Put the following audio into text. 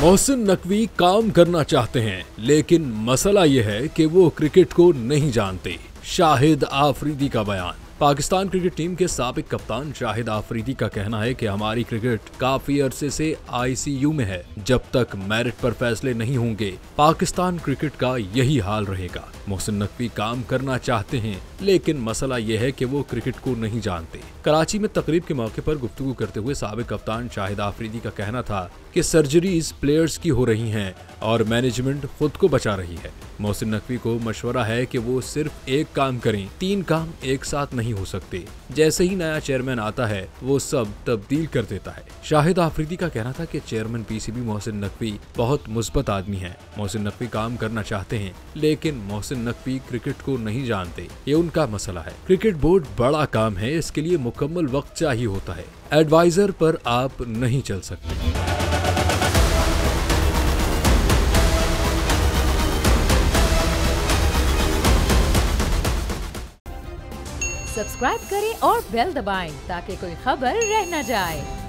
मोहसिन नकवी काम करना चाहते हैं, लेकिन मसला ये है कि वो क्रिकेट को नहीं जानते। शाहिद आफरीदी का बयान। पाकिस्तान क्रिकेट टीम के साबिक कप्तान शाहिद आफरीदी का कहना है कि हमारी क्रिकेट काफी अरसे से आईसीयू में है। जब तक मेरिट पर फैसले नहीं होंगे, पाकिस्तान क्रिकेट का यही हाल रहेगा। मोहसिन नकवी काम करना चाहते हैं, लेकिन मसला यह है कि वो क्रिकेट को नहीं जानते। कराची में तकरीब के मौके पर गुफ्तगू करते हुए साबिक कप्तान शाहिद आफरीदी का कहना था कि सर्जरीज प्लेयर्स की हो रही हैं और मैनेजमेंट खुद को बचा रही है। मोहसिन नकवी को मशवरा है कि वो सिर्फ एक काम करें, 3 काम एक साथ नहीं हो सकते। जैसे ही नया चेयरमैन आता है, वो सब तब्दील कर देता है। शाहिद आफरीदी का कहना था कि चेयरमैन पीसीबी मोहसिन नकवी बहुत मुस्बत आदमी है। मोहसिन नकवी काम करना चाहते हैं, लेकिन मोहसिन नकवी क्रिकेट को नहीं जानते। ये उनका मसला है। क्रिकेट बोर्ड बड़ा काम है, इसके लिए मुकम्मल वक्त चाहिए होता है। एडवाइजर पर आप नहीं चल सकते। सब्सक्राइब करें और बेल दबाएं ताकि कोई खबर रह न जाए।